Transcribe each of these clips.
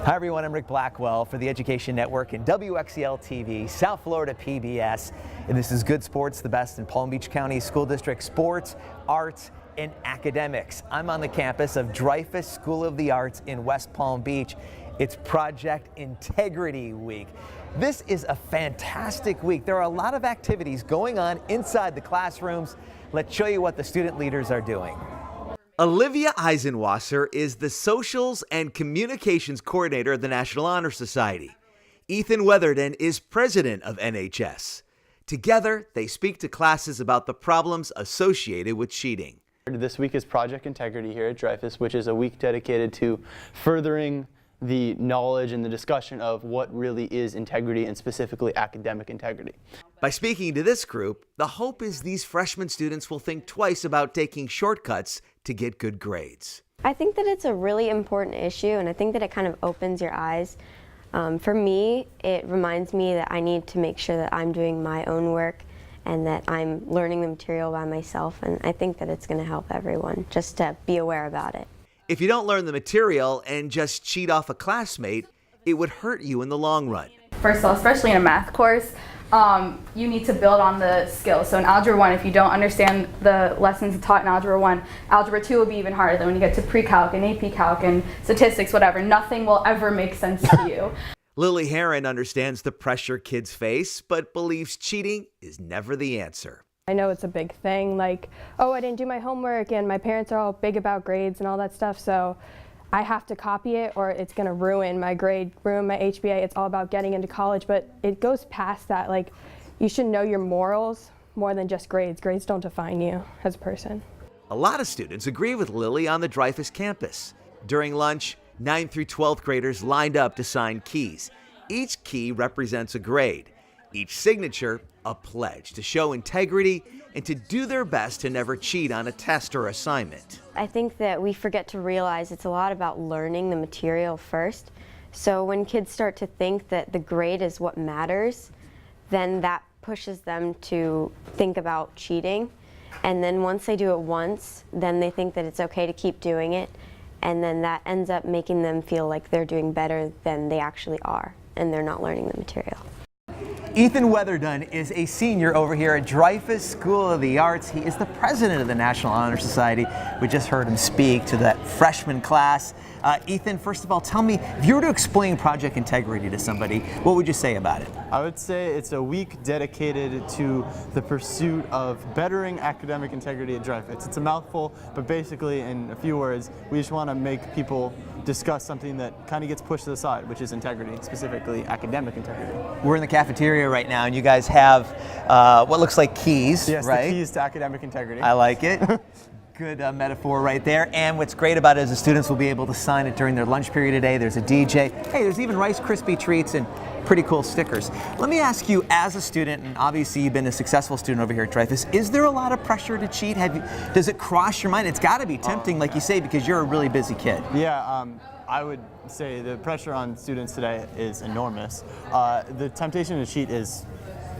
Hi everyone, I'm Ric Blackwell for the Education Network and WXEL TV, South Florida PBS. And this is Good Sports, the best in Palm Beach County School District sports, arts, and academics. I'm on the campus of Dreyfus School of the Arts in West Palm Beach. It's Project Integrity Week. This is a fantastic week. There are a lot of activities going on inside the classrooms. Let's show you what the student leaders are doing. Olivia Eisenwasser is the Socials and Communications Coordinator of the National Honor Society. Ethan Weatherden is president of NHS. Together, they speak to classes about the problems associated with cheating. This week is Project Integrity here at Dreyfus, which is a week dedicated to furthering the knowledge and the discussion of what really is integrity, and specifically academic integrity. By speaking to this group, the hope is these freshman students will think twice about taking shortcuts to get good grades. I think that it's a really important issue, and I think that it kind of opens your eyes. For me, it reminds me that I need to make sure that I'm doing my own work and that I'm learning the material by myself, and I think that it's going to help everyone just to be aware about it. If you don't learn the material and just cheat off a classmate, it would hurt you in the long run. First of all, especially in a math course, you need to build on the skills. So in Algebra 1, if you don't understand the lessons taught in Algebra 1, Algebra 2 will be even harder. Then when you get to pre-calc and AP Calc and statistics, whatever, nothing will ever make sense to you. Lily Heron understands the pressure kids face, but believes cheating is never the answer. I know it's a big thing, like, oh, I didn't do my homework, and my parents are all big about grades and all that stuff, so I have to copy it or it's going to ruin my grade, ruin my HBA. It's all about getting into college, but it goes past that. Like, you should know your morals more than just grades. Grades don't define you as a person. A lot of students agree with Lily on the Dreyfus campus. During lunch, 9th through 12th graders lined up to sign keys. Each key represents a grade. Each signature, a pledge to show integrity and to do their best to never cheat on a test or assignment. I think that we forget to realize it's a lot about learning the material first. So when kids start to think that the grade is what matters, then that pushes them to think about cheating. And then once they do it once, then they think that it's okay to keep doing it. And then that ends up making them feel like they're doing better than they actually are, and they're not learning the material. Ethan Weatherden is a senior over here at Dreyfus School of the Arts. He is the president of the National Honor Society. We just heard him speak to that freshman class. Ethan, first of all, tell me, if you were to explain Project Integrity to somebody, what would you say about it? I would say it's a week dedicated to the pursuit of bettering academic integrity at Dreyfus. It's a mouthful, but basically, in a few words, we just want to make people discuss something that kind of gets pushed to the side, which is integrity, specifically academic integrity. We're in the cafeteria right now, and you guys have what looks like keys, yes, right? The keys to academic integrity. I like it. Good metaphor right there. And what's great about it is the students will be able to sign it during their lunch period today. There's a DJ. Hey, there's even Rice Krispie treats and pretty cool stickers. Let me ask you, as a student, and obviously you've been a successful student over here at Dreyfus, is there a lot of pressure to cheat? Does it cross your mind? It's got to be tempting, like you say, because you're a really busy kid. Yeah, I would say the pressure on students today is enormous. The temptation to cheat is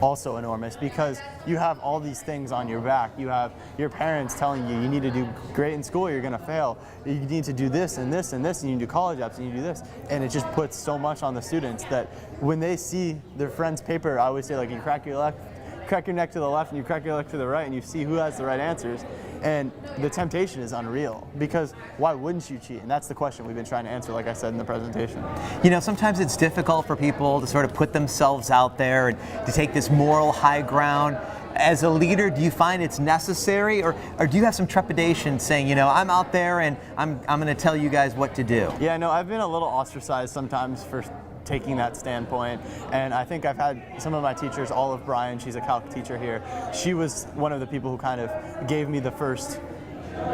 also enormous because you have all these things on your back. You have your parents telling you need to do great in school, you're going to fail. You need to do this and this and this, and you need to do college apps and you do this. And it just puts so much on the students that when they see their friend's paper, I always say, like, you crack your neck to the left and you crack your neck to the right and you see who has the right answers. And the temptation is unreal, because why wouldn't you cheat? And that's the question we've been trying to answer, like I said in the presentation. You know, sometimes it's difficult for people to sort of put themselves out there and to take this moral high ground. As a leader, do you find it's necessary, or do you have some trepidation saying, you know, I'm out there and I'm going to tell you guys what to do? Yeah, no, I've been a little ostracized sometimes for taking that standpoint, and I think I've had some of my teachers, Olive Bryan, she's a calc teacher here, she was one of the people who kind of gave me the first,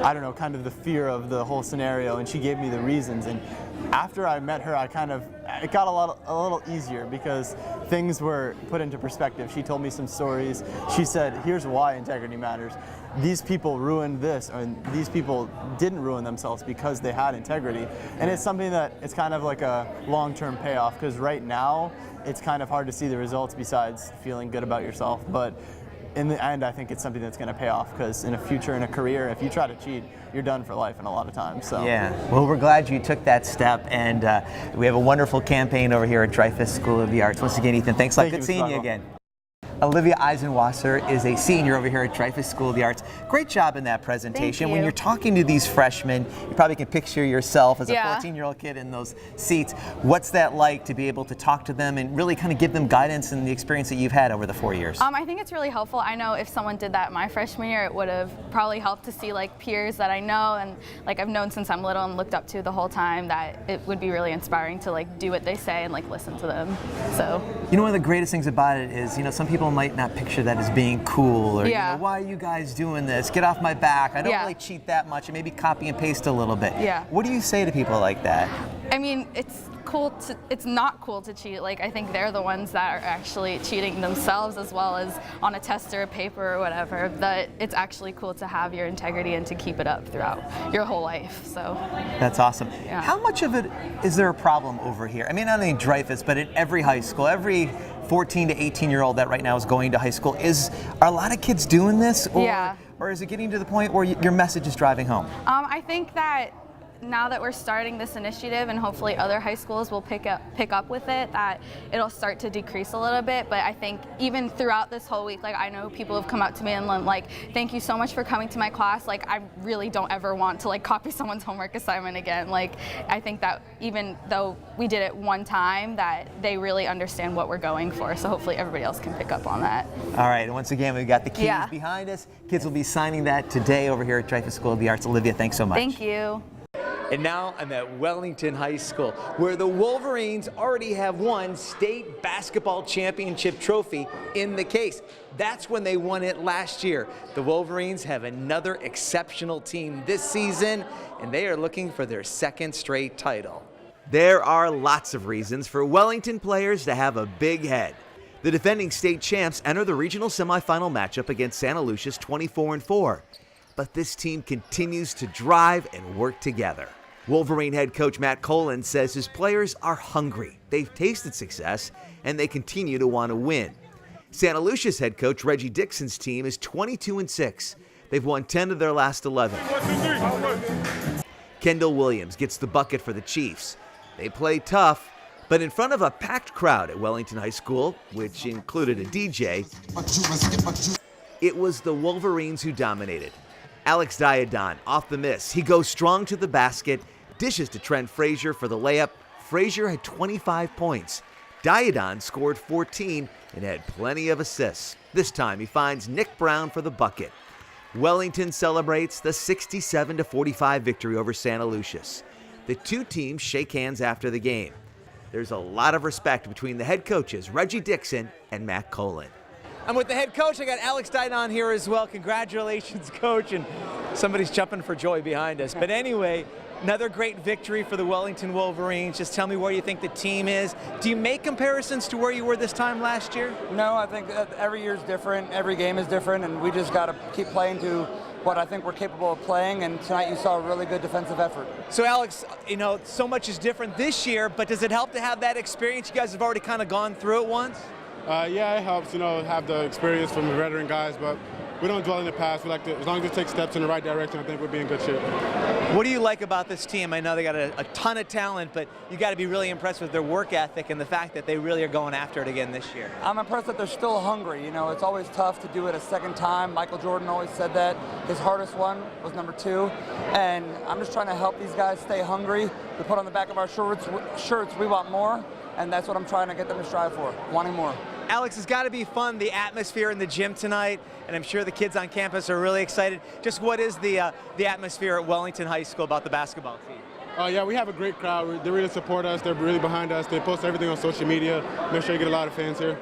I don't know, kind of the fear of the whole scenario, and she gave me the reasons. And after I met her, it got a little easier because things were put into perspective. She told me some stories. She said, here's why integrity matters. These people ruined this, and these people didn't ruin themselves because they had integrity. And it's something that it's kind of like a long-term payoff, because right now it's kind of hard to see the results besides feeling good about yourself. But in the end, I think it's something that's going to pay off, because in a future, in a career, if you try to cheat, you're done for life in a lot of times. So Yeah, well, we're glad you took that step, and we have a wonderful campaign over here at Dreyfus School of the Arts. Once again, Ethan, thanks a lot. Thank Good you, seeing Mr. you Blackwell. again. Olivia Eisenwasser is a senior over here at Dreyfus School of the Arts. Great job in that presentation. Thank When you. you're talking to these freshmen, you probably can picture yourself as a Yeah. 14-year-old kid in those seats. What's that like to be able to talk to them and really kind of give them guidance and the experience that you've had over the 4 years? I think it's really helpful. I know if someone did that my freshman year, it would have probably helped to see like peers that I know and like I've known since I'm little and looked up to the whole time, that it would be really inspiring to like do what they say and like listen to them. So You know, one of the greatest things about it is, you know, some people might not picture that as being cool, or, Yeah. you know, why are you guys doing this? Get off my back. I don't Yeah. really cheat that much, and maybe copy and paste a little bit. Yeah. What do you say to people like that? I mean, it's not cool to cheat. Like, I think they're the ones that are actually cheating themselves, as well as on a test or a paper or whatever. That it's actually cool to have your integrity and to keep it up throughout your whole life. So That's awesome. Yeah. How much of it is there a problem over here? I mean, not only in Dreyfus, but in every high school, every 14 to 18-year-old that right now is going to high school. Are a lot of kids doing this? Or, Yeah. Or is it getting to the point where your message is driving home? I think that now that we're starting this initiative, and hopefully other high schools will pick up with it, that it'll start to decrease a little bit. But I think even throughout this whole week, like I know people have come up to me and like, thank you so much for coming to my class. Like I really don't ever want to like copy someone's homework assignment again. Like I think that even though we did it one time, that they really understand what we're going for. So hopefully everybody else can pick up on that. All right, and once again, we've got the keys Yeah. behind us. Kids will be signing that today over here at Dreyfus School of the Arts. Olivia, thanks so much. Thank you. And now I'm at Wellington High School, where the Wolverines already have won state basketball championship trophy in the case. That's when they won it last year. The Wolverines have another exceptional team this season, and they are looking for their second straight title. There are lots of reasons for Wellington players to have a big head. The defending state champs enter the regional semifinal matchup against Santa Lucia's 24-4. But this team continues to drive and work together. Wolverine head coach Matt Colin says his players are hungry. They've tasted success, and they continue to want to win. Santa Lucia's head coach Reggie Dixon's team is 22-6. They've won 10 of their last 11. Kendall Williams gets the bucket for the Chiefs. They play tough, but in front of a packed crowd at Wellington High School, which included a DJ, it was the Wolverines who dominated. Alex Diadon off the miss. He goes strong to the basket, dishes to Trent Frazier for the layup. Frazier had 25 points. Diadon scored 14 and had plenty of assists. This time he finds Nick Brown for the bucket. Wellington celebrates the 67-45 victory over Santa Lucia's. The two teams shake hands after the game. There's a lot of respect between the head coaches, Reggie Dixon and Matt Colin. I'm with the head coach. I got Alex Diadon here as well. Congratulations, coach. And somebody's jumping for joy behind us. But anyway, another great victory for the Wellington Wolverines. Just tell me where you think the team is. Do you make comparisons to where you were this time last year? No, I think that every year is different. Every game is different, and we just got to keep playing to what I think we're capable of playing. And tonight you saw a really good defensive effort. So, Alex, you know, so much is different this year, but does it help to have that experience? You guys have already kind of gone through it once? Yeah, it helps, have the experience from the veteran guys, but we don't dwell in the past. We like to, as long as we take steps in the right direction, I think we'll be in good shape. What do you like about this team? I know they got a ton of talent, but you got to be really impressed with their work ethic and the fact that they really are going after it again this year. I'm impressed that they're still hungry. It's always tough to do it a second time. Michael Jordan always said that. His hardest one was number 2. And I'm just trying to help these guys stay hungry. We put on the back of our shirts, we want more. And that's what I'm trying to get them to strive for, wanting more. Alex, it's got to be fun, the atmosphere in the gym tonight, and I'm sure the kids on campus are really excited. Just what is the atmosphere at Wellington High School about the basketball team? Yeah, we have a great crowd. They really support us. They're really behind us. They post everything on social media. Make sure you get a lot of fans here.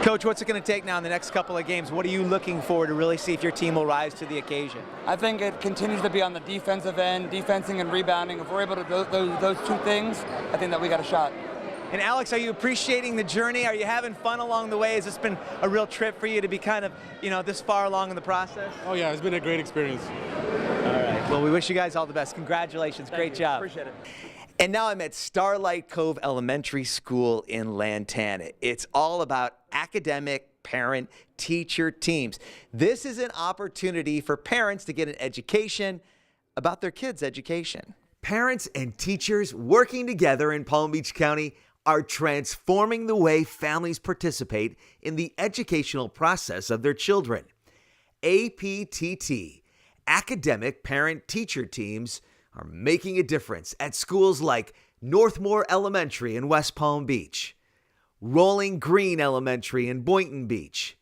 Coach, what's it going to take now in the next couple of games? What are you looking for to really see if your team will rise to the occasion? I think it continues to be on the defensive end, defensing and rebounding. If we're able to do those two things, I think that we got a shot. And Alex, are you appreciating the journey? Are you having fun along the way? Has this been a real trip for you to be kind of, this far along in the process? Oh yeah, it's been a great experience. All right. Well, we wish you guys all the best. Congratulations. Great job. Appreciate it. And now I'm at Starlight Cove Elementary School in Lantana. It's all about academic parent-teacher teams. This is an opportunity for parents to get an education about their kids' education. Parents and teachers working together in Palm Beach County are transforming the way families participate in the educational process of their children. APTT, Academic Parent-Teacher Teams, are making a difference at schools like Northmore Elementary in West Palm Beach, Rolling Green Elementary in Boynton Beach,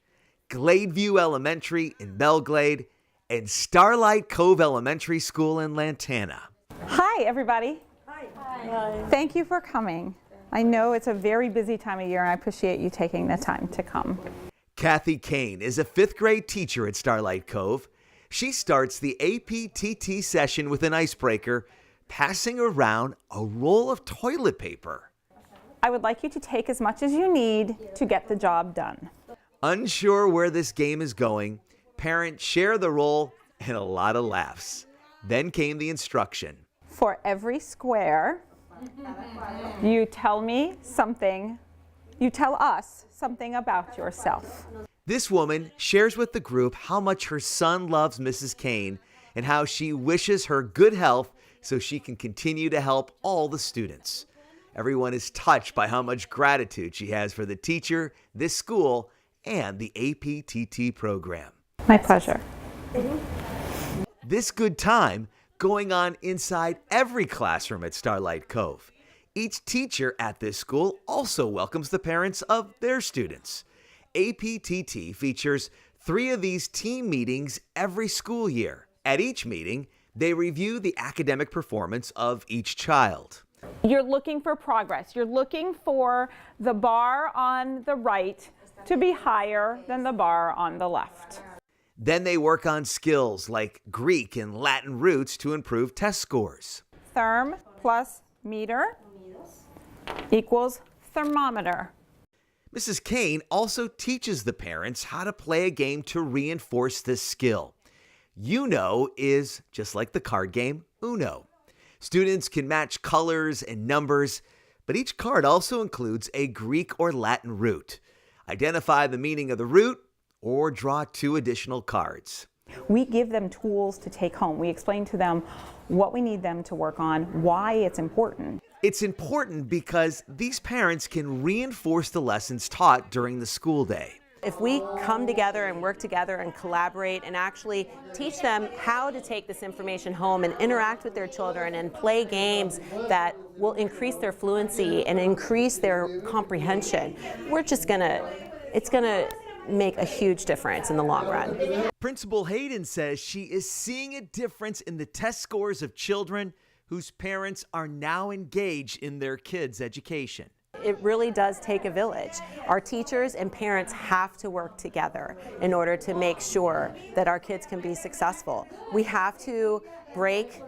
Gladeview Elementary in Belglade, and Starlight Cove Elementary School in Lantana. Hi, everybody. Hi. Thank you for coming. I know it's a very busy time of year, and I appreciate you taking the time to come. Kathy Kane is a 5th grade teacher at Starlight Cove. She starts the APTT session with an icebreaker, passing around a roll of toilet paper. I would like you to take as much as you need to get the job done. Unsure where this game is going, parents share the roll and a lot of laughs. Then came the instruction. For every square, you tell me something, you tell us something about yourself. This woman shares with the group how much her son loves Mrs. Kane and how she wishes her good health so she can continue to help all the students. Everyone is touched by how much gratitude she has for the teacher, this school, and the APTT program. My pleasure. This good time going on inside every classroom at Starlight Cove. Each teacher at this school also welcomes the parents of their students. APTT features 3 of these team meetings every school year. At each meeting, they review the academic performance of each child. You're looking for progress. You're looking for the bar on the right to be higher than the bar on the left. Then they work on skills like Greek and Latin roots to improve test scores. Therm plus meter equals thermometer. Mrs. Kane also teaches the parents how to play a game to reinforce this skill. Uno is just like the card game Uno. Students can match colors and numbers, but each card also includes a Greek or Latin root. Identify the meaning of the root or draw 2 additional cards. We give them tools to take home. We explain to them what we need them to work on, why it's important. It's important because these parents can reinforce the lessons taught during the school day. If we come together and work together and collaborate and actually teach them how to take this information home and interact with their children and play games that will increase their fluency and increase their comprehension, it's gonna make a huge difference in the long run. Principal Hayden says she is seeing a difference in the test scores of children whose parents are now engaged in their kids' education. It really does take a village. Our teachers and parents have to work together in order to make sure that our kids can be successful. We have to break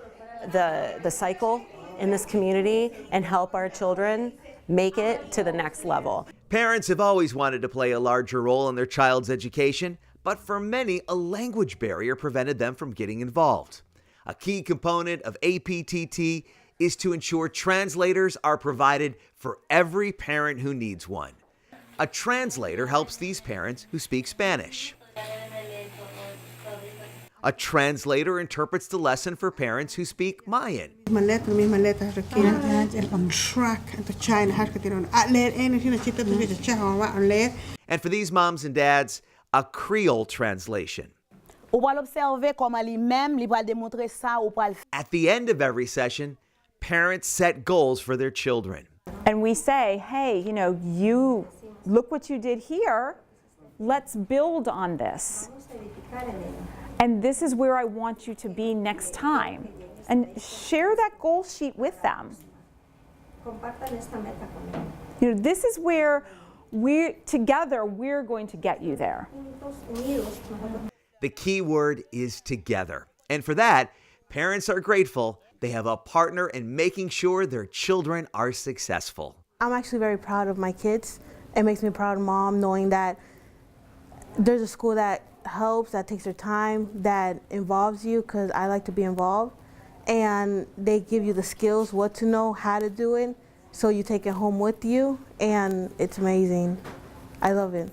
the cycle in this community and help our children make it to the next level. Parents have always wanted to play a larger role in their child's education, but for many, a language barrier prevented them from getting involved. A key component of APTT is to ensure translators are provided for every parent who needs one. A translator helps these parents who speak Spanish. A translator interprets the lesson for parents who speak Mayan. And for these moms and dads, a Creole translation. At the end of every session, parents set goals for their children. And we say, hey, you look what you did here. Let's build on this. And this is where I want you to be next time. And share that goal sheet with them. This is where we're going to get you there. The key word is together. And for that, parents are grateful they have a partner in making sure their children are successful. I'm actually very proud of my kids. It makes me proud of mom knowing that there's a school that helps, that takes their time, that involves you, because I like to be involved. And they give you the skills, what to know, how to do it, so you take it home with you, and it's amazing. I love it.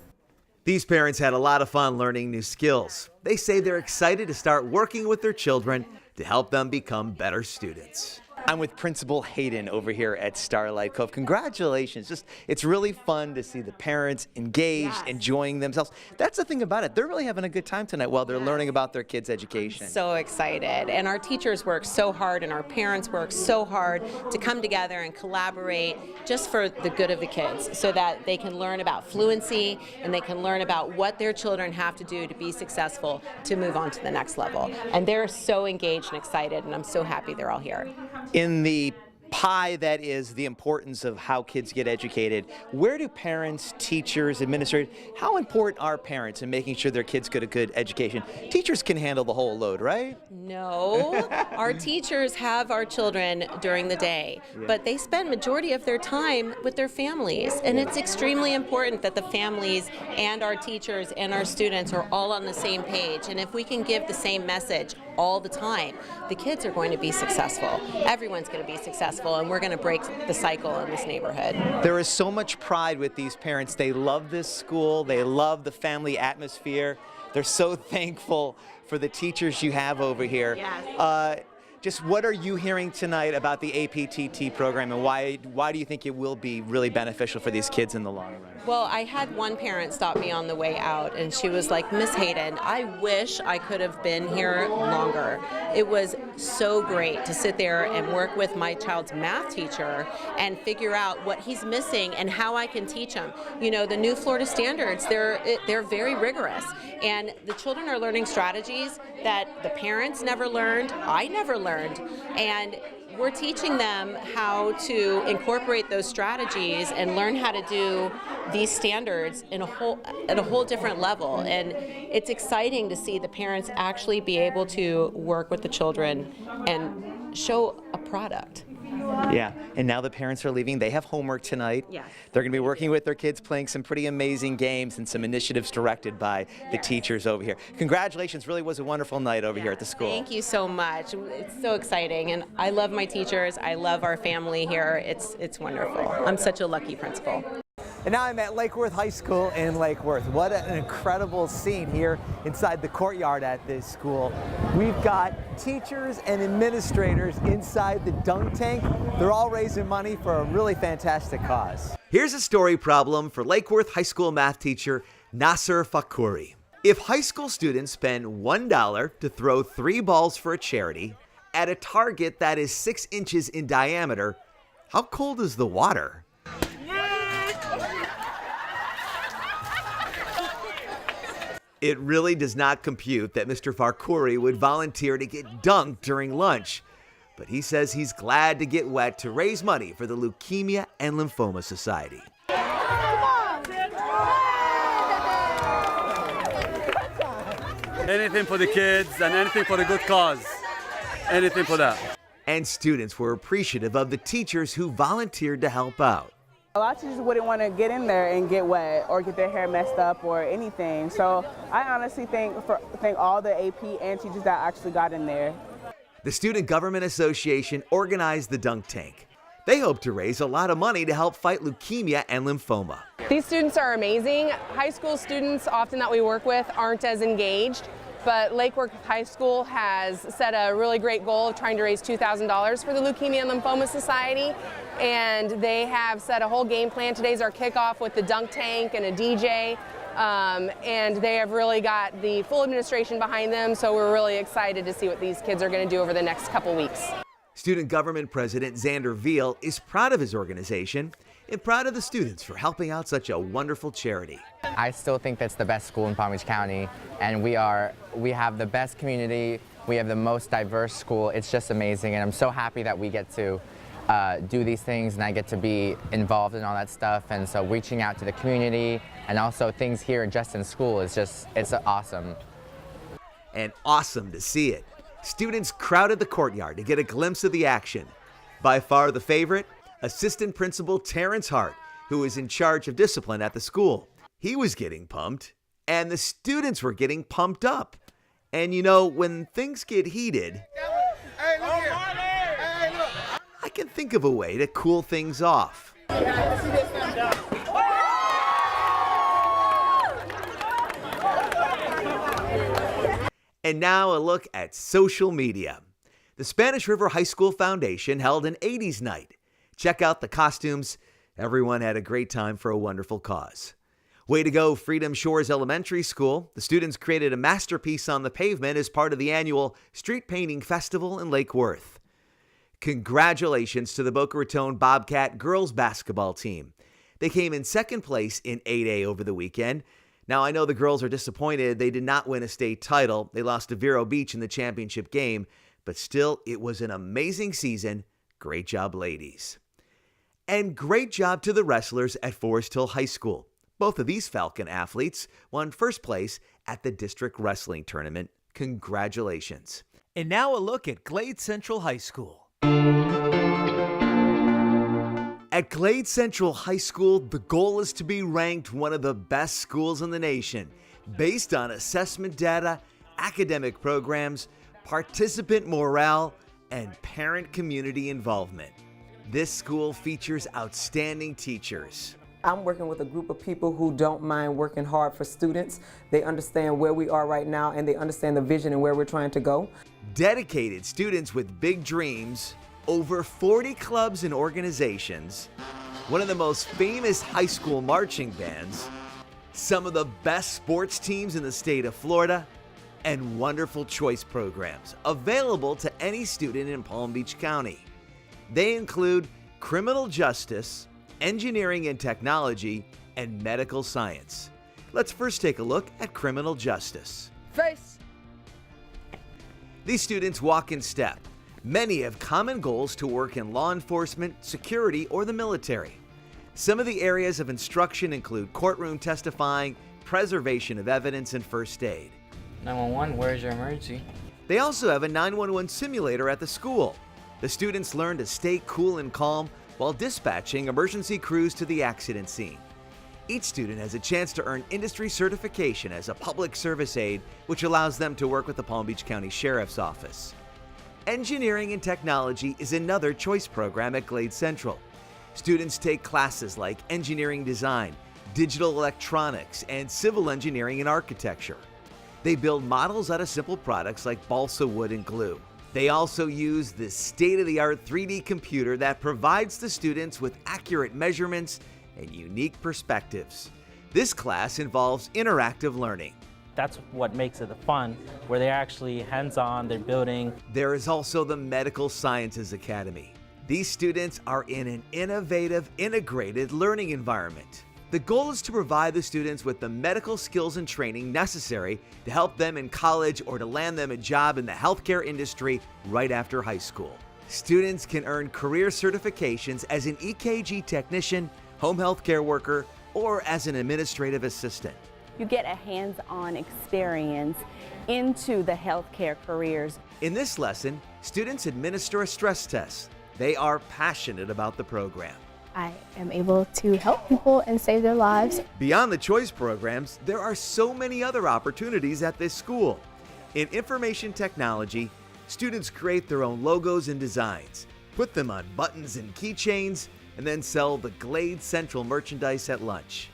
These parents had a lot of fun learning new skills. They say they're excited to start working with their children to help them become better students. I'm with Principal Hayden over here at Starlight Cove. Congratulations. It's really fun to see the parents engaged, enjoying themselves. That's the thing about it. They're really having a good time tonight while they're learning about their kids' education. So excited. And our teachers work so hard and our parents work so hard to come together and collaborate just for the good of the kids so that they can learn about fluency and they can learn about what their children have to do to be successful to move on to the next level. And they're so engaged and excited, and I'm so happy they're all here. In the pie that is the importance of how kids get educated, where do parents, teachers, administrators, how important are parents in making sure their kids get a good education? Teachers can handle the whole load, right? No, our teachers have our children during the day, but they spend majority of their time with their families, and it's extremely important that the families and our teachers and our students are all on the same page, and if we can give the same message all the time, the kids are going to be successful. Everyone's going to be successful, and we're going to break the cycle in this neighborhood. There is so much pride with these parents. They love this school. They love the family atmosphere. They're so thankful for the teachers you have over here. Yes. Just what are you hearing tonight about the APTT program, and why do you think it will be really beneficial for these kids in the long run? Well, I had one parent stop me on the way out, and she was like, Miss Hayden, I wish I could have been here longer. It was so great to sit there and work with my child's math teacher and figure out what he's missing and how I can teach him. You know, the new Florida standards, they're very rigorous, and the children are learning strategies that the parents never learned, I never learned, and we're teaching them how to incorporate those strategies and learn how to do these standards at a whole different level. And it's exciting to see the parents actually be able to work with the children and show a product. Yeah, and now the parents are leaving. They have homework tonight. Yes. They're going to be working with their kids, playing some pretty amazing games and some initiatives directed by the teachers over here. Congratulations, really was a wonderful night over here at the school. Thank you so much. It's so exciting, and I love my teachers. I love our family here. It's wonderful. I'm such a lucky principal. And now I'm at Lake Worth High School in Lake Worth. What an incredible scene here inside the courtyard at this school. We've got teachers and administrators inside the dunk tank. They're all raising money for a really fantastic cause. Here's a story problem for Lake Worth High School math teacher Nasser Fakouri. If high school students spend $1 to throw 3 balls for a charity at a target that is 6 inches in diameter, how cold is the water? It really does not compute that Mr. Fakouri would volunteer to get dunked during lunch, but he says he's glad to get wet to raise money for the Leukemia and Lymphoma Society. Anything for the kids and anything for the good cause. Anything for that. And students were appreciative of the teachers who volunteered to help out. A lot of teachers wouldn't want to get in there and get wet or get their hair messed up or anything. So I honestly thank all the AP and teachers that actually got in there. The Student Government Association organized the dunk tank. They hope to raise a lot of money to help fight leukemia and lymphoma. These students are amazing. High school students often that we work with aren't as engaged, but Lake Worth High School has set a really great goal of trying to raise $2,000 for the Leukemia and Lymphoma Society, and they have set a whole game plan. Today's our kickoff with the dunk tank and a DJ, and they have really got the full administration behind them, so we're really excited to see what these kids are going to do over the next couple weeks. Student Government President Xander Veal is proud of his organization and proud of the students for helping out such a wonderful charity. I still think that's the best school in Palm Beach County, and we have the best community, we have the most diverse school. It's just amazing, and I'm so happy that we get to do these things and I get to be involved in all that stuff. And so reaching out to the community and also things here just in school is it's awesome. And awesome to see it. Students crowded the courtyard to get a glimpse of the action. By far the favorite, Assistant Principal Terrence Hart, who is in charge of discipline at the school. He was getting pumped, and the students were getting pumped up. And you know, when things get heated, I can think of a way to cool things off. And now a look at social media. The Spanish River High School Foundation held an 80s night. Check out the costumes. Everyone had a great time for a wonderful cause. Way to go, Freedom Shores Elementary School. The students created a masterpiece on the pavement as part of the annual Street Painting Festival in Lake Worth. Congratulations to the Boca Raton Bobcat girls basketball team. They came in second place in 8A over the weekend. Now, I know the girls are disappointed they did not win a state title. They lost to Vero Beach in the championship game, but still, it was an amazing season. Great job, ladies. And great job to the wrestlers at Forest Hill High School. Both of these Falcon athletes won first place at the district wrestling tournament. Congratulations. And now a look at Glade Central High School. At Glade Central High School, the goal is to be ranked one of the best schools in the nation based on assessment data, academic programs, participant morale, and parent community involvement. This school features outstanding teachers. I'm working with a group of people who don't mind working hard for students. They understand where we are right now and they understand the vision and where we're trying to go. Dedicated students with big dreams, over 40 clubs and organizations, one of the most famous high school marching bands, some of the best sports teams in the state of Florida, and wonderful choice programs available to any student in Palm Beach County. They include criminal justice, engineering and technology, and medical science. Let's first take a look at criminal justice. Face! These students walk in step. Many have common goals to work in law enforcement, security, or the military. Some of the areas of instruction include courtroom testifying, preservation of evidence, and first aid. 911, where's your emergency? They also have a 911 simulator at the school. The students learn to stay cool and calm while dispatching emergency crews to the accident scene. Each student has a chance to earn industry certification as a public service aide, which allows them to work with the Palm Beach County Sheriff's Office. Engineering and technology is another choice program at Glade Central. Students take classes like engineering design, digital electronics, and civil engineering and architecture. They build models out of simple products like balsa wood and glue. They also use the state-of-the-art 3D computer that provides the students with accurate measurements and unique perspectives. This class involves interactive learning. That's what makes it fun, where they're actually hands-on, they're building. There is also the Medical Sciences Academy. These students are in an innovative, integrated learning environment. The goal is to provide the students with the medical skills and training necessary to help them in college or to land them a job in the healthcare industry right after high school. Students can earn career certifications as an EKG technician, home health care worker, or as an administrative assistant. You get a hands-on experience into the healthcare careers. In this lesson, students administer a stress test. They are passionate about the program. I am able to help people and save their lives. Beyond the choice programs, there are so many other opportunities at this school. In information technology, students create their own logos and designs, put them on buttons and keychains, and then sell the Glade Central merchandise at lunch.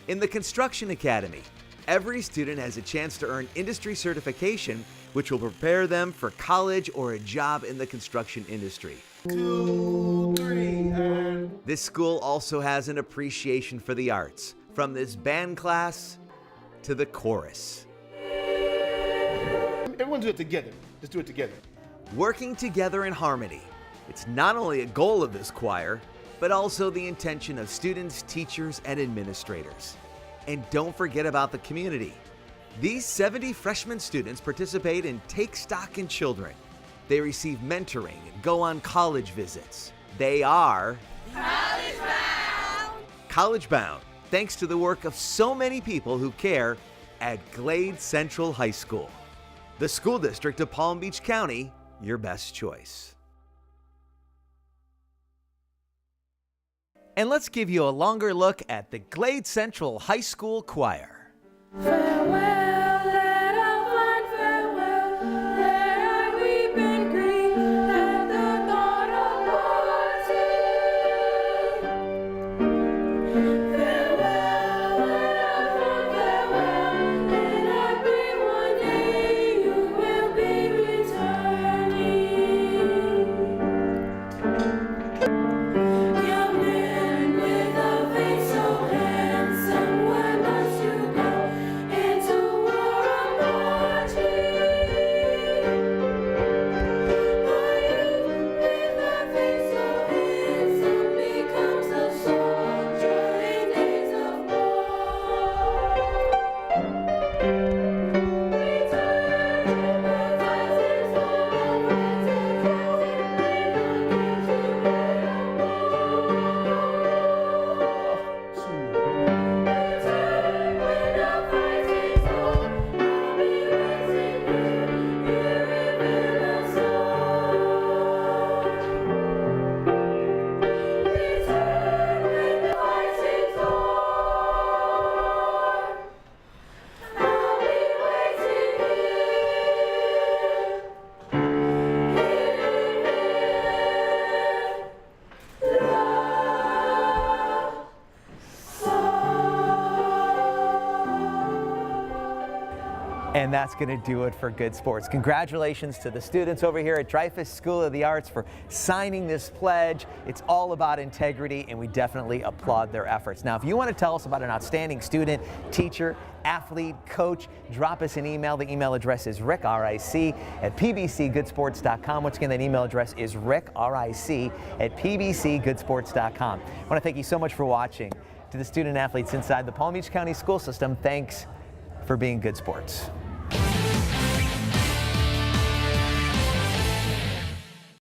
In the Construction Academy, every student has a chance to earn industry certification, which will prepare them for college or a job in the construction industry. 2, 3, and... This school also has an appreciation for the arts, from this band class to the chorus. Everyone do it together. Just do it together. Working together in harmony. It's not only a goal of this choir, but also the intention of students, teachers, and administrators. And don't forget about the community. These 70 freshman students participate in Take Stock in Children. They receive mentoring and go on college visits. They are College Bound! College Bound, thanks to the work of so many people who care at Glade Central High School. The school district of Palm Beach County, your best choice. And let's give you a longer look at the Glade Central High School Choir. Farewell. You will And that's going to do it for Good Sports. Congratulations to the students over here at Dreyfus School of the Arts for signing this pledge. It's all about integrity, and we definitely applaud their efforts. Now, if you want to tell us about an outstanding student, teacher, athlete, coach, drop us an email. The email address is ric, R-I-C, at pbcgoodsports.com. Once again, that email address is ric, R-I-C, at pbcgoodsports.com. I want to thank you so much for watching. To the student athletes inside the Palm Beach County school system, thanks for being good sports.